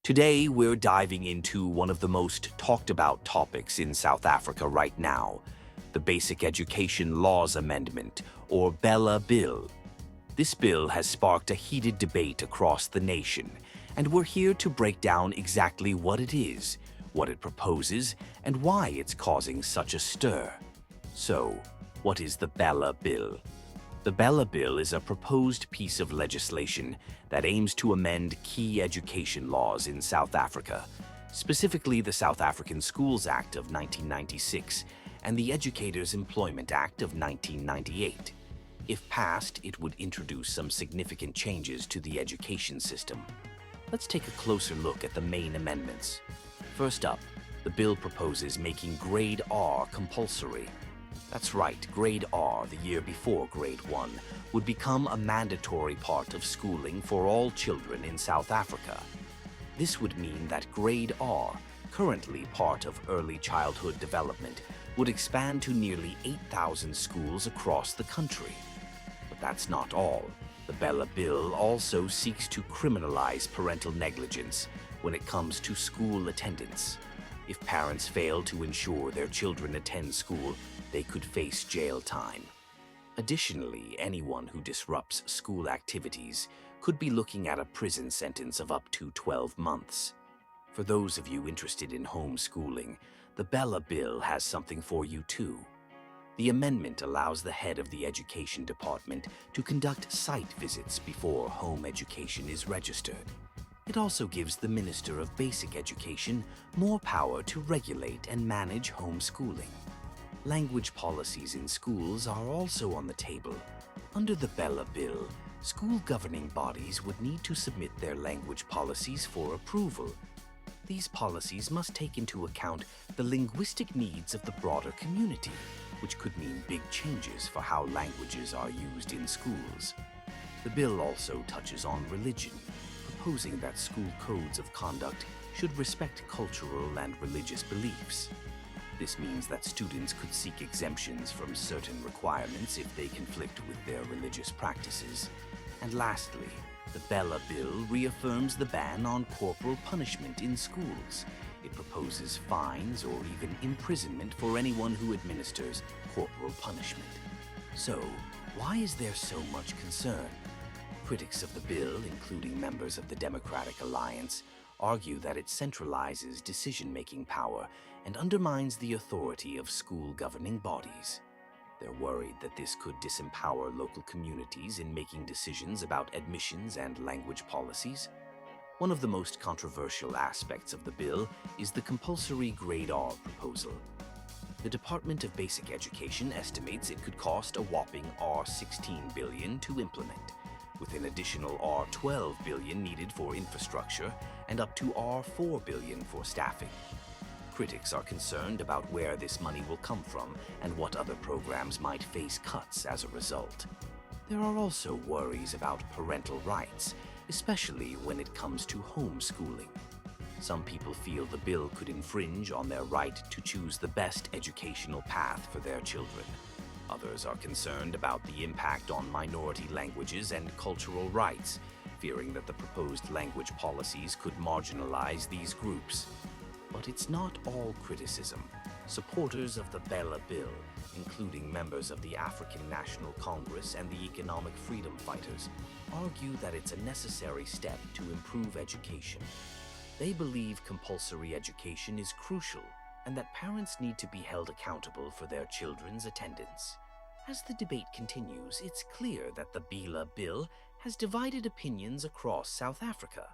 Today, we're diving into one of the most talked about topics in South Africa right now, the Basic Education Laws Amendment, or BELA Bill. This bill has sparked a heated debate across the nation, and we're here to break down exactly what it is, what it proposes, and why it's causing such a stir. So, what is the BELA Bill? The BELA Bill is a proposed piece of legislation that aims to amend key education laws in South Africa, specifically the South African Schools Act of 1996 and the Educators Employment Act of 1998. If passed, it would introduce some significant changes to the education system. Let's take a closer look at the main amendments. First up, the bill proposes making Grade R compulsory. That's right, Grade R, the year before Grade 1, would become a mandatory part of schooling for all children in South Africa. This would mean that Grade R, currently part of early childhood development, would expand to nearly 8,000 schools across the country. But that's not all. The BELA Bill also seeks to criminalize parental negligence when it comes to school attendance. If parents fail to ensure their children attend school, they could face jail time. Additionally, anyone who disrupts school activities could be looking at a prison sentence of up to 12 months. For those of you interested in homeschooling, the BELA Bill has something for you too. The amendment allows the head of the Education Department to conduct site visits before home education is registered. It also gives the Minister of Basic Education more power to regulate and manage homeschooling. Language policies in schools are also on the table. Under the BELA Bill, school governing bodies would need to submit their language policies for approval. These policies must take into account the linguistic needs of the broader community, which could mean big changes for how languages are used in schools. The bill also touches on religion, proposing that school codes of conduct should respect cultural and religious beliefs. This means that students could seek exemptions from certain requirements if they conflict with their religious practices. And lastly, the BELA Bill reaffirms the ban on corporal punishment in schools. It proposes fines or even imprisonment for anyone who administers corporal punishment. So, why is there so much concern? Critics of the bill, including members of the Democratic Alliance, argue that it centralizes decision-making power and undermines the authority of school governing bodies. They're worried that this could disempower local communities in making decisions about admissions and language policies. One of the most controversial aspects of the bill is the compulsory Grade R proposal. The Department of Basic Education estimates it could cost a whopping R16 billion to implement, with an additional R12 billion needed for infrastructure and up to R4 billion for staffing. Critics are concerned about where this money will come from and what other programs might face cuts as a result. There are also worries about parental rights, especially when it comes to homeschooling. Some people feel the bill could infringe on their right to choose the best educational path for their children. Others are concerned about the impact on minority languages and cultural rights, fearing that the proposed language policies could marginalize these groups. But it's not all criticism. Supporters of the BELA Bill, including members of the African National Congress and the Economic Freedom Fighters, argue that it's a necessary step to improve education. They believe compulsory education is crucial and that parents need to be held accountable for their children's attendance. As the debate continues, it's clear that the BELA Bill has divided opinions across South Africa.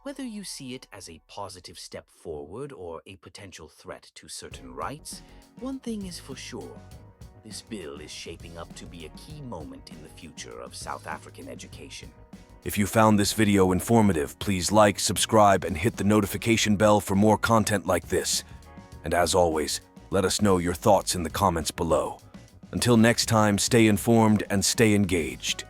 Whether you see it as a positive step forward or a potential threat to certain rights, one thing is for sure. This bill is shaping up to be a key moment in the future of South African education. If you found this video informative, please like, subscribe, and hit the notification bell for more content like this. And as always, let us know your thoughts in the comments below. Until next time, stay informed and stay engaged.